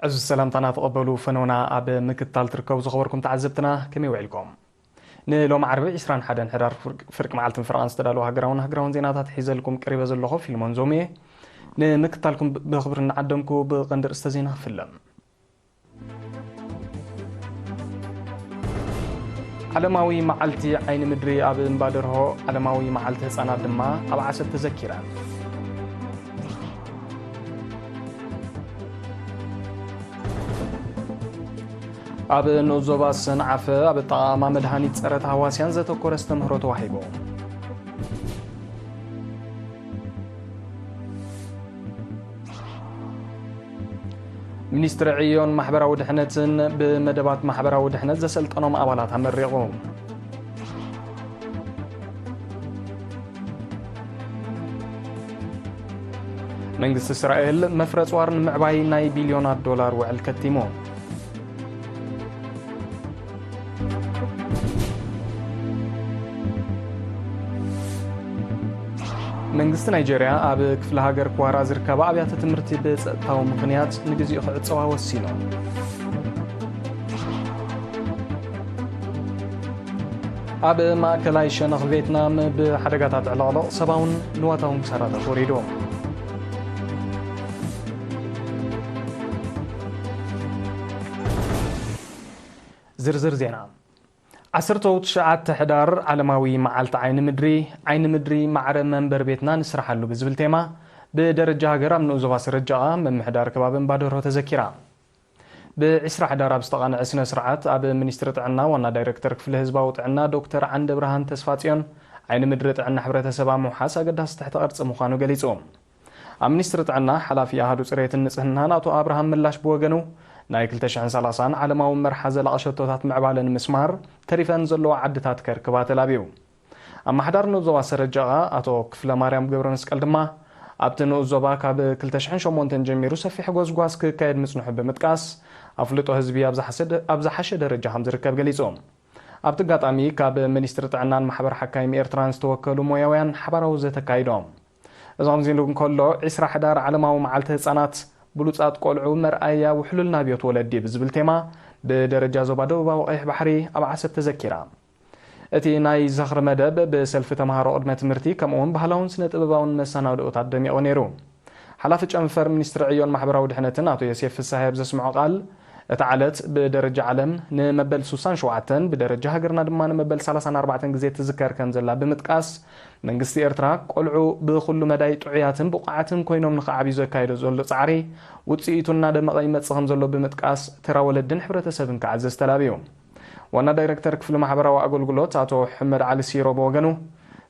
عزو السلام تانا تقبلوا فنونا أب مكتال تركو زخبركم تعذبتنا كمي وعلكم نلوم عربي إسران حدا حدار فرق معلتن فرانس تدالو هجراون زيناتات حيزلكم قريبة زلخو في المنظومة نمكتالكم بخبرنا عدمكم بقندر استزينها فيلم علماوي معلتي عين مدري أب مبادره علماوي معلتي هسانا دما أب عسل تذكيرا أب نوزوبا سنعفة أب طعام مدهاني تسرت هواسيان زتو كورستم هروتو وحيبو منيستر عيون محبرة ودحنتن بمدبات محبرة ودحنت زسلت أنهم أبالات هم الرغوم منجس إسرائيل مفرز وارن معباي ناي بليونات دولار وعل كتيمون منجست نيجيريا أب كفل هاجر كوارا زركبا أبيات تمرتي بتاو مقنيات نجزي أخذ صوا والسينو أب ما كلايش نخ فيتنام بحركات علالة سباون نواتهم بسرعة توريدو زرزر زينا عسرتو تشعات حدار علماوي معالت عين مدري معر منبر بيتنا نسرح له بزبل تيما بدرجة هجرة من أزواس رجعة من محدار كباب بادر تذكيرا بعسر حدار بستغان عسنا سرعات أب منسترت عنا وانا دايركتر في الهزباوت عنا دكتور عند برهان تسفاتيون عين مدرت عنا حبرة سبا محاسة قدها تحت أرض مخانو قليزهم منسترت عنا حلافي أهدو سرية النسهنان أتو أبراهام ملاش بوغنو نايكل تشعن سلاسان علماو مرحزة لقشتوتات معبالن مسمار تريفان زلو عدتات كركبات لابيو أما حدار نوزوا سرجاء أتو كفل ماريام قبرنس كالدما أبتنو الزوبا كاب كل تشعن شمونتن جميرو سفي حقوز قواسك كايد مسنوح بمتكاس أفلتو هزبي أبزا حشد رجا حمز ركب قليزوم أبتقات أمي كاب منيسترت عنان محبر حكايم إيرترانس توكلو مويوين حبارو زيتا كايدوم إذا زينو كله عسر حدار علماو معالته سانات بلوصات قلعو مرأيا وحلولنا بيوت ولدي بزبل تيما بدرجة زبادوبا وقيح بحري أبعسب تذكيرا اتي ناي زخر مدب بسلف تمهارو قدمة مرتي كمون بحلون سنة أبباون مسانا ودقوت عدمي أونيرو حلافة أنفر منستر عيون محبرا ودحنتن أتو يسيف السحيب زسمعو قال اتعالت بدرجة علم نمبل سوسان شوعتن بدرجة هجرنا دما نمبل 34 جزيت تذكر كنزلا بمتقاس منجستي إيرترا قلعو بكل مداي طعياتن بقعاتن كوينوم نخعبي زكايدو زولو صعري وتصيتونا دم قيمت صخم زولو بمتقاس ترا ولدن حبرتسبن كعزز تلابيو وانا دايركتر كفل محبرا واقولقلوت اتو حمد علي سيرو بوغنو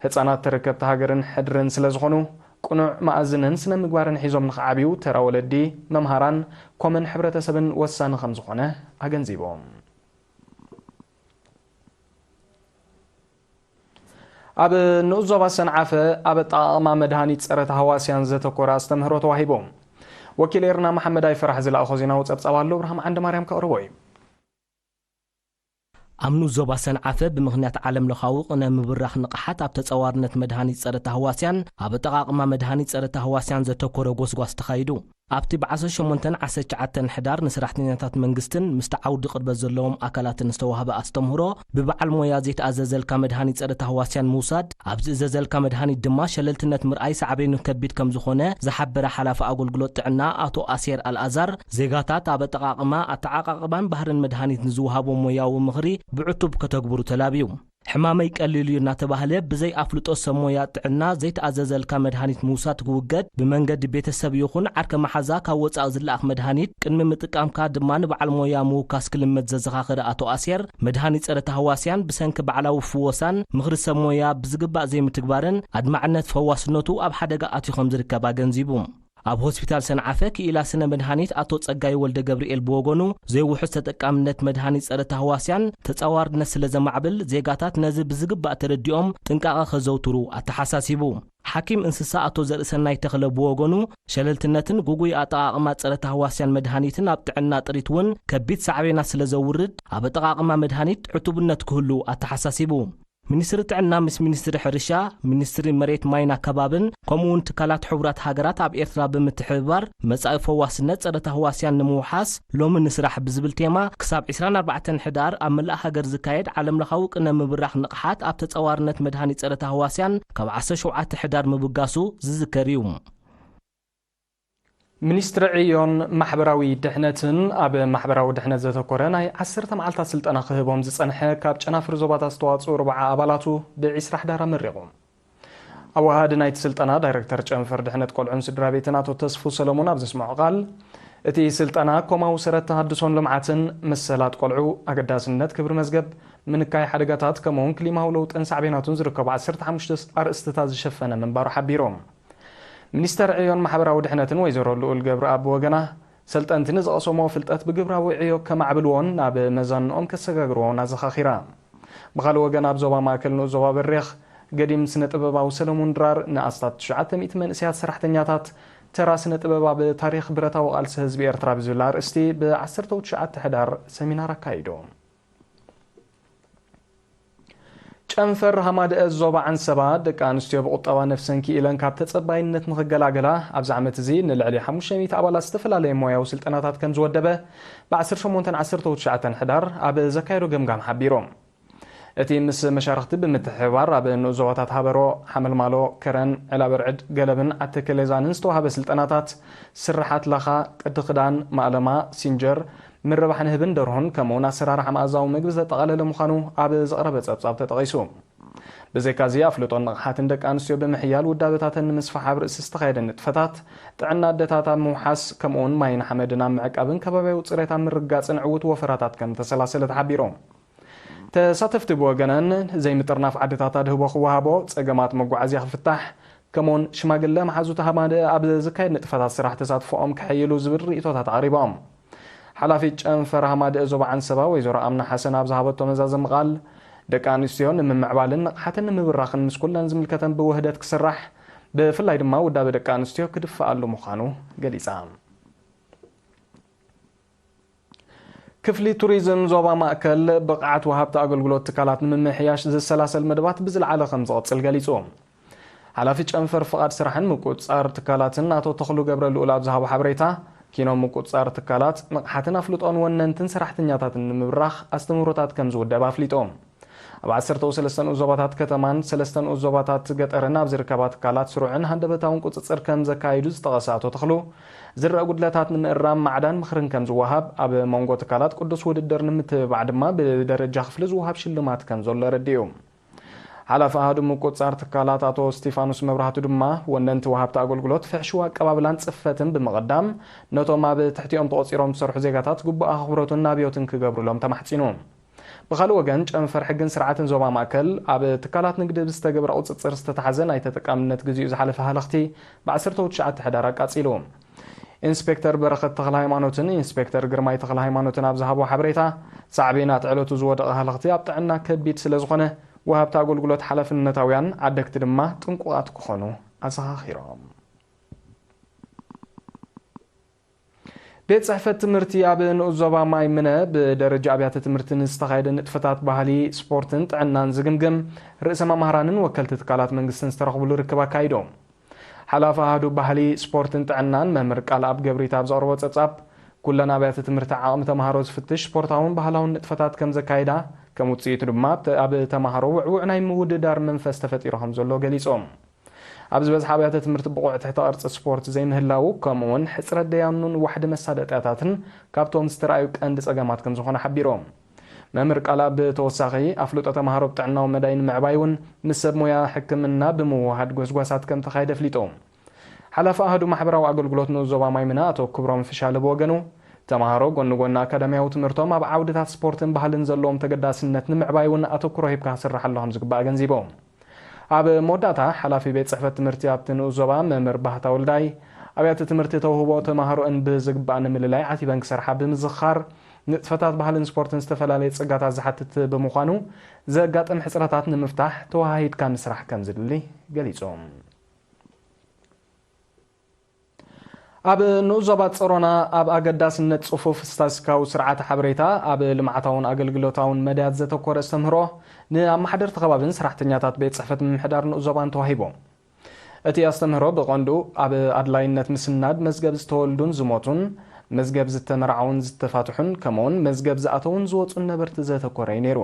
هتصانات تركبت هاجرن حدرن سلازخونو قنوع مأزنن سنة مقبارن حيزوم نخعبيو ترا ولدي ممهران كومن حبرتسبن وسان خمزخونه اغنزيبوم أب نوزوبا سنعفة أب طاقما مدهاني تسرت هواسيان زتكورا استمهرو تواهيبوم وكيل إيرنا محمد أي فرح زلا أخوزينا وتسابسابالو برهم عند مريم كأروبوي أمنو زوبا سنعفة بمغنيات عالم لخاوق نمبرخ نقحات أب تتصوارنت مدهاني تسرت هواسيان أب طاقما مدهاني تسرت هواسيان زتكورا غوس تخايدو أبتي بعصر شمونتن عسى عتن حدار نسرحتنينات منجستن مستعود قد بزلهم أكلات نستوهب أستمهرو ببعل مويازيت أزازل كمدهاني تسرت هواسيان موساد أبز أزازل كمدهاني دما شللتنت مرأي سعبين كبيت كم زخونه زحبر حلاف أقول قلوت عنا أتو أسير الأزار زيغاتات أب تقاقما أتعاقبان بحرن مدهاني نزوهاب وموياو مغري بعتب كتكبرو تلابيو حمامي قليلو ناتباهله بزي افلطو سمويات عنا زيت ازازل كمدهانيت موسات كوجد بمنجد بيتسب يخون عرك محزا كوصا زلاخ مدهانيت قدم متقامكا دمان بعل مويا مو كاسكلمت ززخاخر اتو اسير مدهانيت صرت هواسيان بسنك بعلاو فوسان مغر سمويا بزغبا زي متغبارن ادمعنت فواسنتو اب حدغا اتيخم زركبا گنزيبوم أب هوسبيتال سنعفك إلى سنة مدهانيت أتو تصقاي ولد جبريل بوغونو زي وحس تتقامنت مدهانيت صرت هواسيان تتصور نسل زمعبل زيغاتات نزب زغبا ترديوم تنقاقا خزوترو اتحساسيبو حكيم انسسا أتو زرسناي تخل بوغونو شللتنتن غوغوي أطاقما صرت هواسيان مدهانيتن أبطعنا طريتون كبيت سعبينا سلزورد أبطاقما مدهانيت عتوبنت كهلو اتحساسيبو ሚኒስትሪ ጥዕና ምስ ሚኒስትሪ ሕርሻ ሚኒስትሪ መሬት ማይና ከባብን ከምኡውን ትካላት ሕቡራት ሃገራት ኣብ ኤርትራ ብምትሕብባር መጻኢ ፈዋስነት ጸረ ተህዋስያን ንምውሓስ ሎሚ ንስራሕ ብዝብል ቴማ ክሳብ 24 ሕዳር ኣብ መላእ ሃገር ዝካየድ ዓለም ለኻዊ ቅነ ምብራኽ ንቕሓት ኣብ ተጸዋርነት መድሃኒት ጸረ ተህዋስያን ካብ 17 ሕዳር ምብጋሱ ዝዝከር እዩ ሚኒስትሪ ዕዮን ማሕበራዊ ድሕነትን ኣብ ማሕበራዊ ድሕነት ዘተኮረ ናይ 10 መዓልታት ስልጠና ክህቦም ዝጸንሐ ካብ ጨናፍር ዞባታት ዝተዋጽኡ 4 ኣባላቱ ብ20 ሕዳር መሪቖም ኣብ ዋሃዲ ናይቲ ስልጠና ዳይሬክተር ጨንፈር ድሕነት ቆልዑን ስድራ ቤትን ኣቶ ተስፉ ሰለሞን ኣብ ዘስምዑ ቃል እቲ ስልጠና ኮማዊ ሰረት ተሃድሶን ልምዓትን መሰላት ቆልዑ ኣገዳስነት ክብሪ መዝገብ ምንካይ ሓደጋታት ከምኡውን ክሊማዊ ለውጥን ሳዕቤናቱን ዝርከቡ 15 ኣርእስትታት ዝሸፈነ ምንባሩ ሓቢሮም ሚኒስተር ዕዮን ማሕበራዊ ድሕነትን ወይዘሮ ልኡል ገብረ ኣብ ወገና ሰልጠንቲ ንዝቐሰሞ ፍልጠት ብግብራዊ ዕዮ ከማዕብልዎን ናብ መዛንኦም ከሰጋግርዎን ኣዘኻኺራ ብኻልእ ወገን ኣብ ዞባ ማእከል ንኡ ዞባ በሪኽ ገዲም ስነ ጥበባዊ ሰለሙን ድራር ንኣስታት 900 መንእስያት ሰራሕተኛታት ተራ ስነ ጥበብ ኣብ ታሪክ ብረታዊ ቃልሲ ህዝቢ ኤርትራ ብዝብል ኣርእስቲ ብ19 ሕዳር ሰሚናር ኣካይዶም ጨንፈር ሃማድአ ዞባ ዓንሰባ ደቂ ኣንስትዮ ብቁጠባ ነፍሰን ክኢለን ካብ ተጸባይነት ንኽገላገላ ኣብዚ ዓመት እዚ ንልዕሊ 500 ኣባላት ዝተፈላለየ ሞያዊ ስልጠናታት ከም ዝወደበ ብ18-19 ሕዳር ኣብ ዘካየዶ ገምጋም ሓቢሮም እቲ ምስ መሻርክቲ ብምትሕብባር ኣብ ንኡ ዞባታት ሃበሮ ሓመልማሎ ከረን ዕላበርዕድ ገለብን ኣተከለዛንን ዝተዋሃበ ስልጠናታት ስራሓት ለኻ ቅዲ ክዳን ማእለማ ሲንጀር ምርባሕ ንህብን ደርሆን ከምኡውን ኣሰራርሓ መኣዛዊ ምግቢ ዘጠቓለለ ምዃኑ ኣብ ዘቕረበ ጸብጻብ ተጠቒሱ ብዘይካዚ ኣፍልጦን ንቕሓትን ደቂ ኣንስትዮ ብምሕያል ውዳበታተን ንምስፋሕ ርእሲ ዝተኻየደ ንጥፈታት ጥዕና ኣደታት ኣብ ምውሓስ ከምኡውን ማይን ሓመድን ኣብ ምዕቃብን ከባብያዊ ፅሬት ኣብ ምርጋፅን ዕውት ወፈራታት ከም ተሰላሰለ ተሓቢሮም ተሳተፍቲ ብወገነን ዘይምጥርናፍ ዓድታት ኣድህቦ ክወሃቦ ፀገማት መጓዓዝያ ክፍታሕ ከምኡውን ሽማግለ መሓዙት ሃማድአ ኣብ ዝካየድ ንጥፈታት ስራሕ ተሳትፎኦም ክሕይሉ ዝብል ርእቶታት ኣቕሪቦም ሓላፊት ጨንፈር ሃማድአ ዞባ ዓንሰባ ወይዘሮ ኣምና ሓሰን ኣብ ዝሃበቶ መዛዘም ቃል ደቂ ኣንስትዮ ንምምዕባልን ንቕሓትን ንምብራኽን ምስ ኩለን ዝምልከተን ብውህደት ክስራሕ ብፍላይ ድማ ውዳበ ደቂ ኣንስትዮ ክድፈኣሉ ምዃኑ ገሊጻ ክፍሊ ቱሪዝም ዞባ ማእከል ብቕዓት ወሃብቲ ኣገልግሎት ትካላት ንምምሕያሽ ዝሰላሰል መደባት ብዝለዓለ ከም ዝቐጽል ገሊጹ ሓላፊ ጨንፈር ፍቓድ ስራሕን ምቁፅጻር ትካላትን ኣቶ ተኽሉ ገብረ ልኡል ኣብ ዝሃቦ ሓበሬታ ኪኖም ምቁፅጻር ትካላት ንቕሓትን ኣፍልጦን ወነንትን ሰራሕተኛታትን ንምብራኽ ኣስተምህሮታት ከም ዝውደብ ኣፍሊጦም ኣብ 13 ዞባታት ከተማን 3 ዞባታት ገጠርን ኣብ ዝርከባ ትካላት ስሩዕን ሃንደበታውን ቁፅፅር ከም ዘካይዱ ዝጠቐሰ ኣቶ ተኽሉ ዝረአ ጉድለታት ንምእራም ማዕዳን ምኽርን ከም ዝወሃብ ኣብ መንጎ ትካላት ቅዱስ ውድድር ንምትብባዕ ድማ ብደረጃ ክፍሊ ዝወሃብ ሽልማት ከም ዘሎ ረዲኡ ሓላፊ ኣሃዱ ምቁፅጻር ትካላት ኣቶ ስቲፋኖስ መብራህቱ ድማ ወነንቲ ወሃብቲ ኣገልግሎት ፍሕሽዋ ኣቀባብላን ጽፈትን ብምቕዳም ነቶም ኣብ ትሕቲኦም ተቆፂሮም ዝሰርሑ ዜጋታት ግቡእ ኣኽብሮትን ናብዮትን ክገብሩሎም ተማሕፂኑ ብኻልእ ወገን ጨንፈር ሕግን ስርዓትን ዞባ ማእከል ኣብ ትካላት ንግዲ ብዝተገብረ ቁፅፅር ዝተታሓዘ ናይ ተጠቃምነት ግዚኡ ዝሓለፈ ሃለኽቲ ብ19 ሕዳር ኣቃፂሉ ኢንስፔክተር በረኸት ተኽለ ሃይማኖትን ኢንስፔክተር ግርማይ ተኽለ ሃይማኖትን ኣብ ዝሃቦ ሓበሬታ ሳዕቤናት ዕለቱ ዝወደቐ ሃለኽቲ ኣብ ጥዕና ከቢድ ስለ ዝኾነ ወሃብቲ ኣገልግሎት ሓላፍነታውያን ዓደግቲ ድማ ጥንቁቓት ክኾኑ ኣዘኻኺሮም ቤት ጽሕፈት ትምህርቲ ኣብ ንኡ ዞባ ማይምነ ብደረጃ ኣብያተ ትምህርቲ ንዝተኻየደ ንጥፈታት ባህሊ ስፖርትን ጥዕናን ዝግምግም ርእሰ መምሃራንን ወከልቲ ትካላት መንግስትን ዝተረኽብሉ ርክብ ኣካይዶም ሓላፊ ኣሃዱ ባህሊ ስፖርትን ጥዕናን መምህር ቃል ኣብ ገብሪት ኣብ ዘቕረቦ ጸብጻብ ኩለን ኣብያተ ትምህርቲ ዓቕሚ ተምሃሮ ዝፍትሽ ስፖርታውን ባህላውን ንጥፈታት ከም ዘካይዳ ከም ውፅኢቱ ድማ ኣብ ተምሃሮ ውዕውዕ ናይ ምውድዳር መንፈስ ተፈጢሩ ከም ዘሎ ገሊጾም ኣብ ዝበዝሐ ኣብያተ ትምህርቲ ብቑዕ ትሕተ ቅርፂ ስፖርት ዘይምህላው ከምኡውን ሕፅረት ደያኑን ዋሕዲ መሳለጥያታትን ካብቶም ዝተረኣዩ ቀንዲ ፀገማት ከም ዝኾነ ሓቢሮም መምህር ቃል ብተወሳኺ ኣፍልጦ ተምሃሮ ብጥዕናዊ መዳይ ንምዕባይ እውን ምስ ሰብ ሞያ ሕክምና ብምውሃድ ጎስጓሳት ከም ተኻይደ ኣፍሊጦም ሓላፊ ኣሃዱ ማሕበራዊ ኣገልግሎት ንኡ ዞባ ማይምነ ኣቶ ክብሮም ፍሻለ ብወገኑ ተምሃሮ ጎኒ ጎኒ ኣካዳሚያዊ ትምህርቶም ኣብ ዓውድታት ስፖርትን ባህልን ዘለዎም ተገዳስነት ንምዕባይ እውን ኣተኩሮ ሂብካ ክስራሕ ኣሎ ከም ዝግባእ ገንዚቦም ኣብ መወዳእታ ሓላፊ ቤት ጽሕፈት ትምህርቲ ኣብቲ ንኡ ዞባ መምህር ባህታ ወልዳይ ኣብያተ ትምህርቲ ተውህቦ ተምሃሮን ብዝግባእ ንምልላይ ዓቲበን ክሰርሓ ብምዝኻር ንጥፈታት ባህልን ስፖርትን ዝተፈላለየ ጽጋታት ዝሓትት ብምዃኑ ዘጋጥም ሕፅረታት ንምፍታሕ ተዋሂድካ ምስራሕ ከም ዝድሊ ገሊጾም ኣብ ንኡዞባት ፀሮና ኣብ ኣገዳስነት ጽፉፍ ስታስካው ስርዓት ሓበሬታ ኣብ ልምዓታውን ኣገልግሎታውን መድያት ዘተኮረ ዝተምህሮ ንኣማሕደርቲ ከባቢን ሰራሕተኛታት ቤት ጽሕፈት ምምሕዳር ንኡዞባን ተዋሂቦም እቲ ኣስተምህሮ ብቐንዱ ኣብ ኣድላይነት ምስናድ መዝገብ ዝተወልዱን ዝሞቱን መዝገብ ዝተመርዓውን ዝተፋትሑን ከምኡውን መዝገብ ዝኣተውን ዝወፁን ነበርቲ ዘተኮረ ነይሩ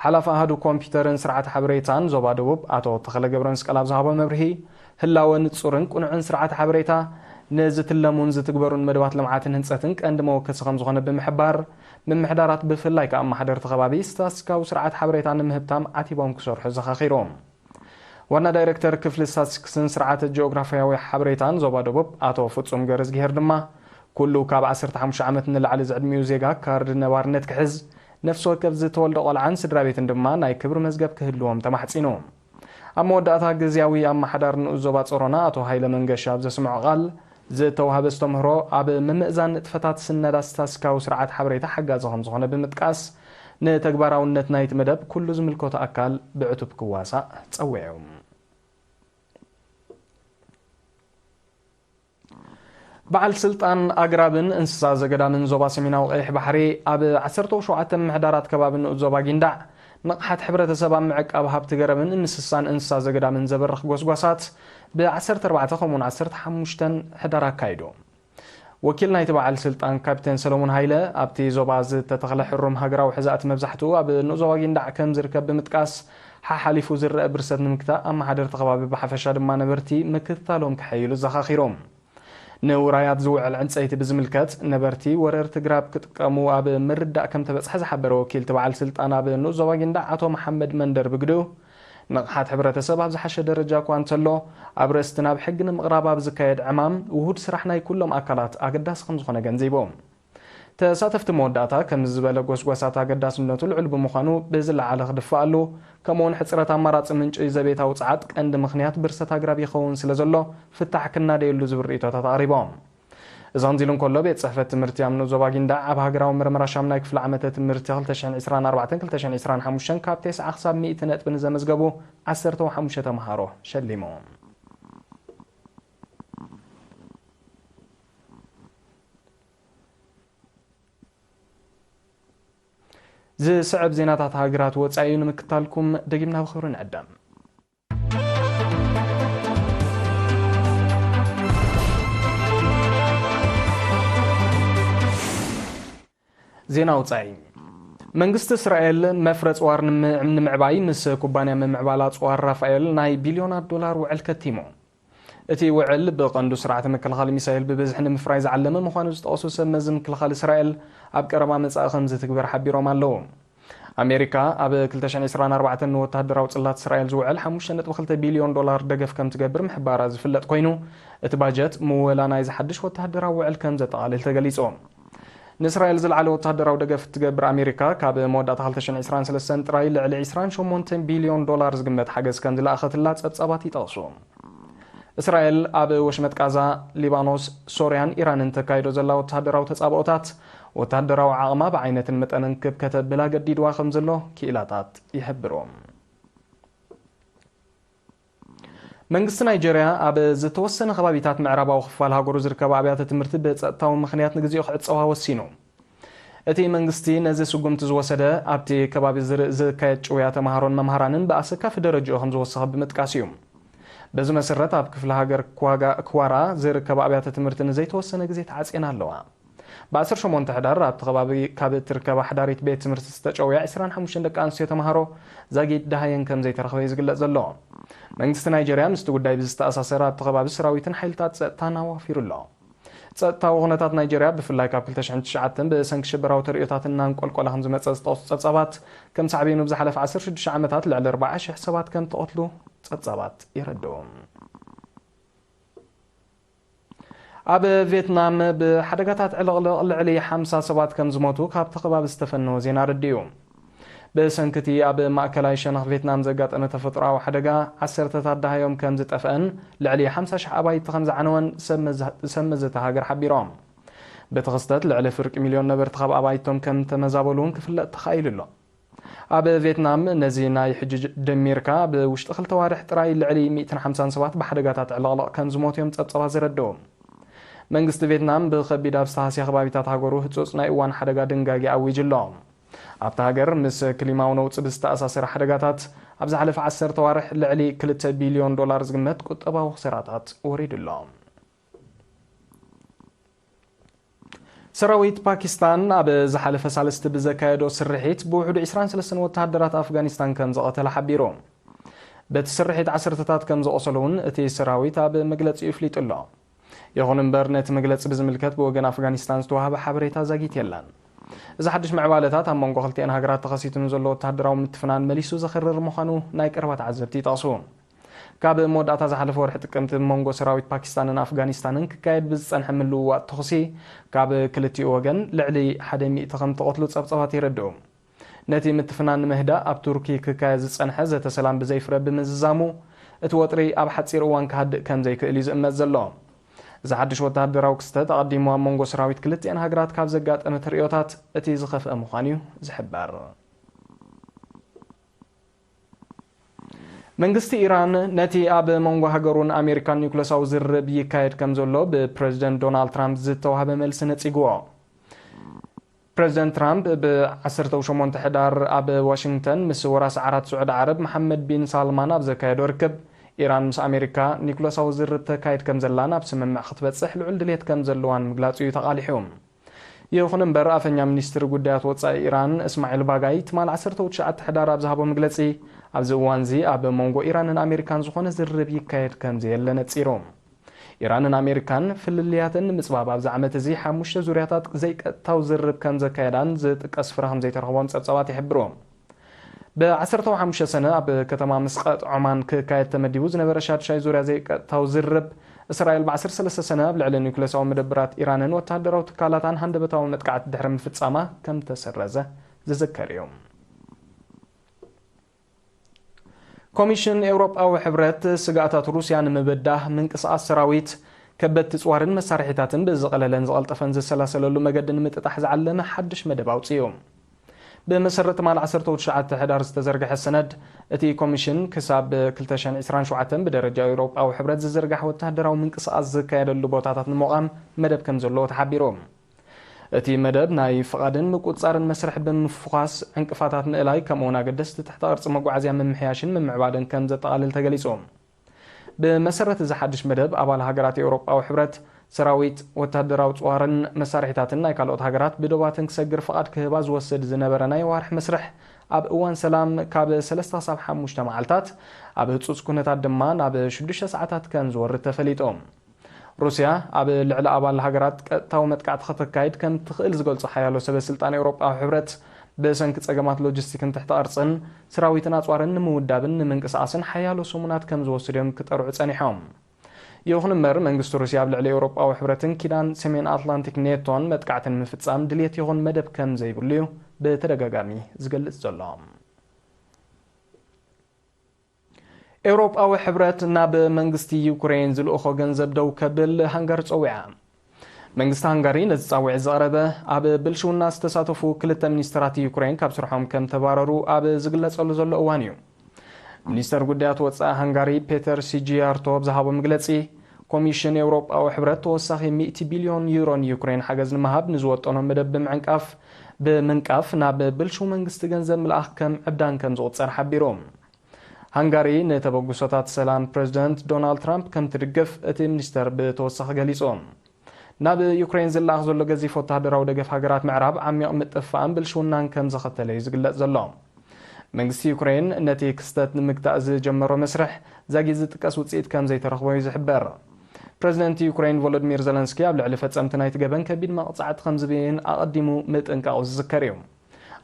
ሓላፍ ኣሃዱ ኮምፒተርን ስርዓት ሓበሬታን ዞባ ደቡብ ኣቶ ተኸለ ገብረ መስቀል ኣብ ዝሃቦ መብርሂ ህላወ ንጹርን ቁኑዕን ስርዓት ሓበሬታ ንዝትለሙን ዝትግበሩን መደባት ልምዓትን ህንፀትን ቀንዲ መወከሲ ከም ዝኾነ ብምሕባር ምምሕዳራት ብፍላይ ካብ ኣማሕደርቲ ከባቢ ስታስቲካዊ ስርዓት ሓበሬታ ንምህብታም ዓቲቦም ክሰርሑ ዘኻኺሮም ዋና ዳይሬክተር ክፍሊ ስታቲስቲክስን ስርዓት ጂኦግራፊያዊ ሓበሬታን ዞባ ደቡብ ኣቶ ፍጹም ገረዝጊሄር ድማ ኩሉ ካብ 15 ዓመት ንላዕሊ ዝዕድሚኡ ዜጋ ካርድ ነባርነት ክሕዝ ነፍሲ ወከፍ ዝተወልደ ቆልዓን ስድራ ቤትን ድማ ናይ ክብሪ መዝገብ ክህልዎም ተማሕፂኑ ኣብ መወዳእታ ግዝያዊ ኣማሕዳር ንኡዞባ ፀሮና ኣቶ ሃይለ መንገሻ ኣብ ዘስምዖ ቃል ዝተዋህበ ዝተምህሮ ኣብ ምምእዛን ንጥፈታት ስነዳ ስታስቲካዊ ስርዓት ሓበሬታ ሓጋዚ ከም ዝኾነ ብምጥቃስ ንተግባራውነት ናይቲ መደብ ኩሉ ዝምልከቶ ኣካል ብዕቱብ ክዋሳእ ፀዊዑ በዓል ስልጣን ኣግራብን እንስሳ ዘገዳምን ዞባ ሰሜናዊ ቀይሕ ባሕሪ ኣብ 17 ምሕዳራት ከባቢ ንኡዞባ ጊንዳዕ ንቕሓት ሕብረተሰብ ኣብ ምዕቃብ ሃብቲ ገረብን እንስሳን እንስሳ ዘገዳምን ዘበርኽ ጎስጓሳት ብ14 ከምኡን 15 ሕዳር ኣካይዱ ወኪል ናይቲ በዓል ስልጣን ካፕቴን ሰሎሞን ሃይለ ኣብቲ ዞባ ዝተተኽለ ሕሩም ሃገራዊ ሕዛእቲ መብዛሕትኡ ኣብ ንኡዞባ ጊንዳዕ ከም ዝርከብ ብምጥቃስ ሓሓሊፉ ዝረአ ብርሰት ንምክታእ ኣማሕደርቲ ከባቢ ብሓፈሻ ድማ ነበርቲ ምክትታሎም ክሐይሉ ዘኻኺሮም ንውራያት ዝውዕል ዕንፀይቲ ብዝምልከት ነበርቲ ወረርቲ ግራብ ክጥቀሙ ኣብ ምርዳእ ከም ተበፅሐ ዝሓበረ ወኪል በዓል ስልጣን ኣብ ንኡዞባ ጊንዳዕ ኣቶ መሐመድ መንደር ብግዱ ንቕሓት ሕብረተሰብ ኣብ ዝሓሸ ደረጃ እኳ እንተሎ ኣብ ርእስቲ ናብ ሕጊ ንምቕራብ ኣብ ዝካየድ ዕማም ውሁድ ስራሕ ናይ ኩሎም ኣካላት ኣገዳሲ ከም ዝኾነ ገንዚቦም ተሳተፍቲ መወዳእታ ከም ዝበለ ጎስጓሳት ኣገዳስነቱ ልዑል ብምዃኑ ብዝለዓለ ክድፋኣሉ ከምኡውን ሕፅረት ኣማራፂ ምንጪ ዘቤታ ውፅዓት ቀንዲ ምኽንያት ብርሰት ኣግራብ ይኸውን ስለ ዘሎ ፍታሕ ክናደየሉ ዝብል ርእቶታት ኣቕሪቦም እዚ ከምዚ ኢሉ እንከሎ ቤት ጽሕፈት ትምህርቲ ኣብ ንኡዞባ ጊንዳዕ ኣብ ሃገራዊ ምርመራ ሻምናይ ክፍሊ ዓመተ ትምህርቲ 2024-2025 ካብ 9 ክሳብ 100 ነጥቢ ንዘመዝገቡ 15 ተምሃሮ ሸሊሞም ዝስዕብ ዜናታት ሃገራት ወፃኢ ንምክታልኩም ደጊምና ብኽብሪ ንዕደም ዜና ወፃኢ መንግስቲ እስራኤል መፍረፅ ዋር ንምዕባይ ምስ ኩባንያ ምምዕባል ኣፅዋር ራፋኤል ናይ ቢልዮናት ዶላር ውዕል ከቲሙ እቲ ውዕል ብቐንዱ ስርዓተ ምክልኻል ሚሳኤል ብብዝሒ ንምፍራይ ዝዓለመ ምዃኑ ዝጠቕሱ ሰብ መዚ ምክልኻል እስራኤል ኣብ ቀረባ መጻኢ ከም ዝትግበር ሓቢሮም ኣለዉ ኣሜሪካ ኣብ 2024 ንወተሃደራዊ ጽላት እስራኤል ዝውዕል 5.2 ቢልዮን ዶላር ደገፍ ከም ትገብር ምሕባራ ዝፍለጥ ኮይኑ እቲ ባጀት ምወላ ናይ ዝሓድሽ ወተሃደራዊ ውዕል ከም ዘጠቓልል ተገሊጾም ንእስራኤል ዝለዓለ ወተሃደራዊ ደገፍ ትገብር ኣሜሪካ ካብ መወዳእታ 2023 ጥራይ ልዕሊ 28 ቢልዮን ዶላር ዝግመት ሓገዝ ከም ዝለኣኸትላ ጸብጻባት ይጠቕሱ እስራኤል ኣብ ወሽመጥ ጋዛ ሊባኖስ ሶርያን ኢራንን ተካይዶ ዘላ ወተሃደራዊ ተጻብኦታት ወተሃደራዊ ዓቕማ ብዓይነትን መጠንን ክብከተብላ ገዲድዋ ከም ዘሎ ክኢላታት ይሕብሮም መንግስቲ ናይጀርያ ኣብ ዝተወሰነ ከባቢታት ምዕራባዊ ክፋል ሃገሩ ዝርከባ ኣብያተ ትምህርቲ ብፀጥታዊ ምኽንያት ንግዚኡ ክዕፀዋ ወሲኑ እቲ መንግስቲ ነዚ ስጉምቲ ዝወሰደ ኣብቲ ከባቢ ዝካየድ ጭውያ ተምሃሮን መምሃራንን ብኣሰካፊ ደረጃኡ ከም ዝወሰኸ ብምጥቃስ እዩ በዚ መሰረት ኣብ ክፍለ ሃገር ክዋራ ዝርከባ ኣብያተ ትምህርቲ ንዘይተወሰነ ግዜ ተዓፅየን ኣለዋ ብ18 ሕዳር ኣብቲ ከባቢ ካብ እትርከባ ሓዳሪት ቤት ትምህርቲ ዝተጨውያ 25 ደቂ ኣንስትዮ ተምሃሮ ዛጊድ ዳሃየን ከም ዘይተረኸበ ዝግለጽ ዘሎ መንግስቲ ናይጀርያ ምስቲ ጉዳይ ብዝተኣሳሰረ ኣብቲ ከባቢ ሰራዊትን ሓይልታት ፀጥታን ኣዋፊሩ ኣሎ ፀጥታዊ ኩነታት ናይጀርያ ብፍላይ ካብ 2009 ብሰንኪ ሽበራዊ ተርእዮታትን እናንቆልቆለ ከም ዝመፀ ዝጠቕሱ ፀብጻባት ከም ሳዕቤኑ ብዝሓለፈ 16 ዓመታት ልዕሊ 40,000 ሰባት ከም ተቐትሉ ፀብጻባት ይረድኡ ኣብ ቪየትናም ብሓደጋታት ዕለቕልቕ ልዕሊ 50 ሰባት ከም ዝሞቱ ካብቲ ከባቢ ዝተፈነወ ዜና ረድዩ ብሰንክቲ ኣብ ማእከላይ ሸነኽ ቪየትናም ዘጋጠመ ተፈጥሮኣዊ ሓደጋ 10 ተዳሃዮም ከም ዝጠፍአን ልዕሊ 50,000 ኣባይቲ ከም ዝዓነወን ሰብ መዘተ ሃገር ሓቢሮም በቲ ክስተት ልዕሊ ፍርቂ ሚልዮን ነበርቲ ካብ ኣባይቶም ከም ተመዛበሉን ክፍለጥ ተኻኢሉ ኣሎ ኣብ ቪየትናም ነዚ ናይ ሕጂ ደሚርካ ብውሽጢ 2 ዋርሕ ጥራይ ልዕሊ 150 ሰባት ብሓደጋታት ዕለቕልቕ ከም ዝሞቱ እዮም ፀብጻባት ዝረድኡ መንግስቲ ቪየትናም ብከቢድ ኣብ ዝተሃስያ ከባቢታት ሃገሩ ህጹጽ ናይ እዋን ሓደጋ ድንጋጌ ኣዊጅ ኣሎ። ኣብቲ ሃገር ምስ ክሊማዊ ነውፂ ብዝተኣሳሰረ ሓደጋታት ኣብ ዝሓለፈ 10 ወርሕ ልዕሊ $2 ቢልዮን ዝግመት ቁጠባዊ ክስራታት ወሪዱ ኣሎ። ሰራዊት ፓኪስታን ኣብ ዝሓለፈ ሳልስቲ ብዘካየዶ ስርሒት ብውሕዱ 23 ወተሃደራት ኣፍጋኒስታን ከም ዘቐተለ ሓቢሩ። በቲ ስርሒት 10ታት ከም ዘቆሰሉን እቲ ሰራዊት ኣብ መግለፂ ይፍሊጡ ኣሎ። ይኹን እምበር ነቲ መግለፂ ብዝምልከት ብወገን ኣፍጋኒስታን ዝተዋህበ ሓበሬታ ዘጊት የለን። እዚ ሓድሽ ምዕባለታት ኣብ መንጎ ክልቲአን ሃገራት ተኸሲቱ ዘሎ ወተሃደራዊ ምትፍናን መሊሱ ዘኽርር ምዃኑ ናይ ቀረባ ተዓዘብቲ ይጠቕሱ። ካብ መወዳእታ ዝሓለፈ ወርሒ ጥቅምቲ መንጎ ሰራዊት ፓኪስታንን ኣፍጋኒስታንን ክካየድ ብዝጸንሐ ምልውዋጥ ተኹሲ ካብ ክልቲኡ ወገን ልዕሊ 100 ከም ተቐትሉ ጸብጸባት ይረድኡ። ነቲ ምትፍናን ንምህዳእ ኣብ ቱርኪ ክካየድ ዝጸንሐ ዘተ ሰላም ብዘይፍረ ብምዝዛሙ እቲ ወጥሪ ኣብ ሓፂር እዋን ክሃድእ ከም ዘይክእል እዩ ዝእመት ዘሎ። እዚ ሓድሽ ወተሃደራዊ ክስተት ኣቐዲሙ ኣብ መንጎ ሰራዊት ክልቲአን ሃገራት ካብ ዘጋጠመ ትርኢዮታት እቲ ዝኸፍአ ምዃኑ እዩ ዝሕበር። መንግስቲ ኢራን ነቲ ኣብ መንጎ ሃገሩን ኣሜሪካን ኒውክለሳዊ ዝርርብ ይካየድ ከም ዘሎ ብፕሬዚደንት ዶናልድ ትራምፕ ዝተዋህበ መልሲ ነጺግዎ። ፕሬዚደንት ትራምፕ ብ18 ሕዳር ኣብ ዋሽንግተን ምስ ወራሲ ዓራት ስዑድ ዓረብ መሐመድ ቢን ሳልማን ኣብ ዘካየዶ ርክብ ኢራን ምስ ኣሜሪካ ኒውክለሳዊ ዝርርብ ተካይድ ከም ዘላ ናብ ስምምዕ ክትበጽሕ ልዑል ድሌት ከም ዘለዋን ምግላጹ እዩ ተቓሊሑ። ይኹን እምበር ኣፈኛ ሚኒስትሪ ጉዳያት ወጻኢ ኢራን እስማዒል ባጋይ ትማል 19 ሕዳር ኣብ ዝሃቦ መግለጺ ኣብዚ እዋን እዚ ኣብ መንጎ ኢራንን ኣሜሪካን ዝኾነ ዝርርብ ይካየድ ከም ዘየለ ነጺሩ። ኢራንን ኣሜሪካን ፍልልያትን ንምጽባብ ኣብዚ ዓመት እዚ 5 ዙርያታት ዘይቀጥታዊ ዝርርብ ከም ዘካየዳን ዝጥቀስ ፍረ ከም ዘይተረኽቦን ጸብጸባት ይሕብሩ። ብ15 ሰነ ኣብ ከተማ ምስቀጥ ዑማን ክካየድ ተመዲቡ ዝነበረ ሻድሻይ ዙርያ ዘይቀጥታዊ ዝርርብ እስራኤል ብ13 ሰነ ኣብ ልዕሊ ኒውክለሳዊ መደበራት ኢራንን ወተሃደራዊ ትካላታን ሃንደበታዊ መጥቃዕቲ ድሕሪ ምፍጻማ ከም ተሰረዘ ዝዝከር እዩ። ኮሚሽን ኤውሮጳዊ ሕብረት ስጋኣታት ሩስያ ንምብዳህ ምንቅስቓስ ሰራዊት ከበድቲ ጽዋርን መሳርሒታትን ብዝቐለለን ዝቐልጠፈን ዝሰላሰለሉ መገዲ ንምጥጣሕ ዝዓለመ ሓድሽ መደብ ኣውፅዩ። بمسرت مال 19 حدار ዝተዘርግሐ ሰነድ እቲ ኮሚሽን ክሳብ 2027 ብደረጃ ኤውሮጳ او ሕብረት ዝዘርግሐ ወተሃደራዊ ምንቅስቓስ ዝካየደሉ ቦታታት ንምቋም መደብ ከም ዘሎ ተሓቢሮም። እቲ መደብ ናይ ፍቓድን ምቁጽጻርን መስርሕ ብምፍዃስ ዕንቅፋታት ምእላይ ከምኡውን ኣገደስቲ ትሕተ ቅርጺ መጓዓዝያ ምምሕያሽን ምምዕባልን ከም ዘጠቓልል ተገሊጾም። بمسرت እዚ ሓድሽ መደብ ኣባል ሃገራት ኤውሮጳዊ ሕብረት ሰራዊት ወተሃደራዊ ጽዋርን መሳርሒታትን ናይ ካልኦት ሃገራት ብዶባትን ክሰግር ፍቓድ ክህባ ዝወስድ ዝነበረ ናይ ዋርሕ መስርሕ ኣብ እዋን ሰላም ካብ 3-5 መዓልታት ኣብ ህጹጽ ኩነታት ድማ ናብ 6 ሰዓታት ከም ዝወርድ ተፈሊጦም። ሩስያ ኣብ ልዕሊ ኣባል ሃገራት ቀጥታዊ መጥቃዕቲ ከተካይድ ከም ትኽእል ዝገልጹ ሓያሎ ሰበስልጣን ኤውሮጳዊ ሕብረት ብሰንኪ ጸገማት ሎጂስቲክን ትሕተ ቅርጽን ሰራዊትን ኣጽዋርን ንምውዳብን ንምንቅስቓስን ሓያሎ ሰሙናት ከም ዝወስዶም ክጠርዑ ጸኒሖም። ይኹን እምበር መንግስቲ ሩስያ ኣብ ልዕሊ ኤውሮጳዊ ሕብረትን ኪዳን ሰሜን ኣትላንቲክ ኔቶን መጥቃዕትን ምፍጻም ድልየት ይኹን መደብ ከም ዘይብሉ እዩ ብተደጋጋሚ ዝገልጽ ዘሎ። ኤውሮጳዊ ሕብረት ናብ መንግስቲ ዩክሬን ዝልእኾ ገንዘብ ደው ከብል ሃንጋሪ ጸዊዓ። መንግስቲ ሃንጋሪ ነዚ ጻውዒት ዘቕረበ ኣብ ብልሽውና ዝተሳተፉ ክልተ ሚኒስትራት ዩክሬን ካብ ስርሖም ከም ተባረሩ ኣብ ዝግለጸሉ ዘሎ እዋን እዩ። ሚኒስተር ጉዳያት ወጻኢ ሃንጋሪ ፔተር ሲጂያርቶ ብዝሃቦ መግለጺ ኮሚሽን ኤውሮጳዊ ሕብረት ተወሳኺ 100 ቢልዮን ዩሮ ዩክሬን ሓገዝ ንምሃብ ንዝወጠኖ መደብ ብምንቃፍ ናብ ብልሽው መንግስቲ ገንዘብ ምልኣኽ ከም ዕብዳን ከም ዝቑጸር ሓቢሮም። ሃንጋሪ ንተበግሶታት ሰላም ፕሬዚደንት ዶናልድ ትራምፕ ከም ትድግፍ እቲ ሚኒስተር ብተወሳኺ ገሊጾም። ናብ ዩክሬን ዝለኣኽ ዘሎ ገዚፍ ወተሃደራዊ ደገፍ ሃገራት ምዕራብ ዓሚቕ ምጥፍኣን ብልሽውናን ከም ዘኸተለ እዩ ዝግለጽ ዘሎ። መንግስቲ ዩክሬን ነቲ ክስተት ንምግታእ ዝጀመሮ መስርሕ ዛጊ ዝጥቀስ ውፅኢት ከም ዘይተረኽቦ እዩ ዝሕበር። ፕሬዚደንት ዩክሬን ቮሎዲሚር ዘለንስኪ ኣብ ልዕሊ ፈጸምቲ ናይቲ ገበን ከቢድ መቕጻዕቲ ከም ዝብይን ኣቐዲሙ ምጥንቃቑ ዝዝከር እዩ።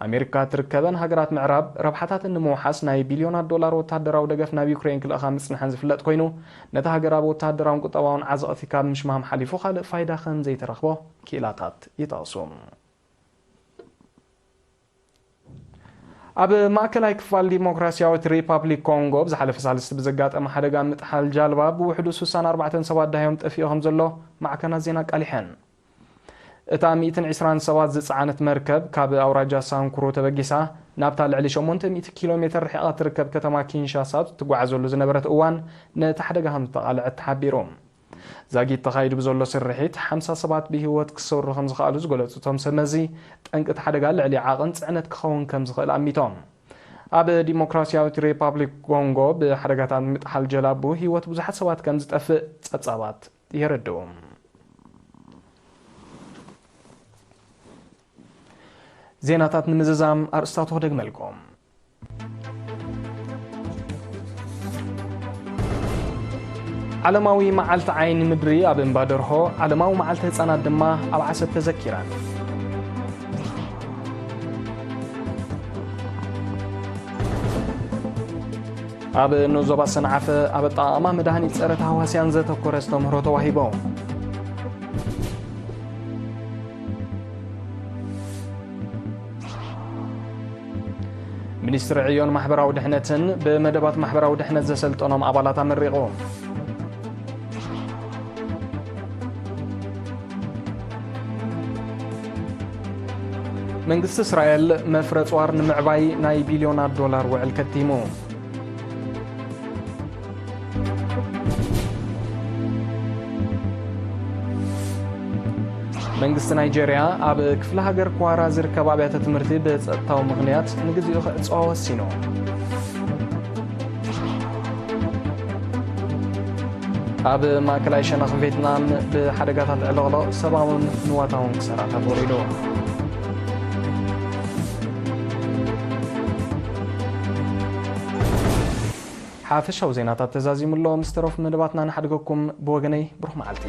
ኣሜሪካ ትርከበን ሃገራት ምዕራብ ረብሓታትን ንምውሓስ ናይ ቢልዮናት ዶላር ወተሃደራዊ ደገፍ ናብ ዩክሬን ክልእኻ ምጽንሐን ዝፍለጥ ኮይኑ ነቲ ሃገር ኣብ ወተሃደራውን ቁጠባውን ዓዘቕቲ ካብ ምሽማም ሓሊፉ ካልእ ፋይዳ ከም ዘይተረኽቦ ክኢላታት ይጠቕሱ። ኣብ ማእከላይ ክፋል ዲሞክራሲያዊት ሪፓብሊክ ኮንጎ ብዝሓለፈ ሳልስቲ ብዘጋጠመ ሓደጋ ምጥሓል ጃልባ ብውሕዱ 64 ሰባት ዳዮም ጠፊኡ ከም ዘሎ ማዕከናት ዜና ቃሊሐን። እታ 120 ሰባት ዝፀዓነት መርከብ ካብ ኣውራጃ ሳንኩሮ ተበጊሳ ናብታ ልዕሊ 800 ኪሎ ሜትር ርሒቓ ትርከብ ከተማ ኪንሻሳ ትጓዓዘሉ ዝነበረት እዋን ነቲ ሓደጋ ከም ዝተቓልዐት ተሓቢሮም። زاغيت تخايد بزولو سرحيت 5 سبات بهيوت كسورو خمس خالو زغلصتهم سمزي طنقت حدغا لعلي عاقن صعنت كخون كم زخل اميتهم اب ديموكراسياويت ريبابليك كونغو بحدغات مطحل جلابو هيوت بزحت سبات كم زطفق صصابات يردوم زيناتات نمززام ارستاتو دغملكم علماوي معلت عين مدري اب امبادرهو علماوي معلت هصانات دما اب عسب تذكيران اب نوزوبا سنعفه اب طاما مدهني صرت حواسيان زتكور استمرو توهيبو ሚኒስትር ዕዮን ማሕበራዊ ድሕነትን በመደባት ማሕበራዊ ድሕነት ዘሰልጠኖም አባላት አመሪቆም መንግስት እስራኤል መፍረጽ ዋር ንምዕባይ ናይ ቢልዮናት ዶላር ውዕል ከቲሙ መንግስት ናይጄሪያ አብ ክፍለ ሀገር ኳራ ዝርከብ አብያተ ትምህርቲ በጸጥታው ምክንያት ንግዚኡ ክጽዋዕ ወሲኑ አብ ማዕከላዊ ሸነኽ ቪየትናም ብሓደጋታት ዕለቕሎ ሰብኣውን ንዋታውን ክሰራታት ወሪዱ ሓፈሻዊ ዜናታት ተዛዚሙሎ ምስተሮፍ መደባትና ንሓድገኩም ብወገነይ ብሩኽ መዓልቲ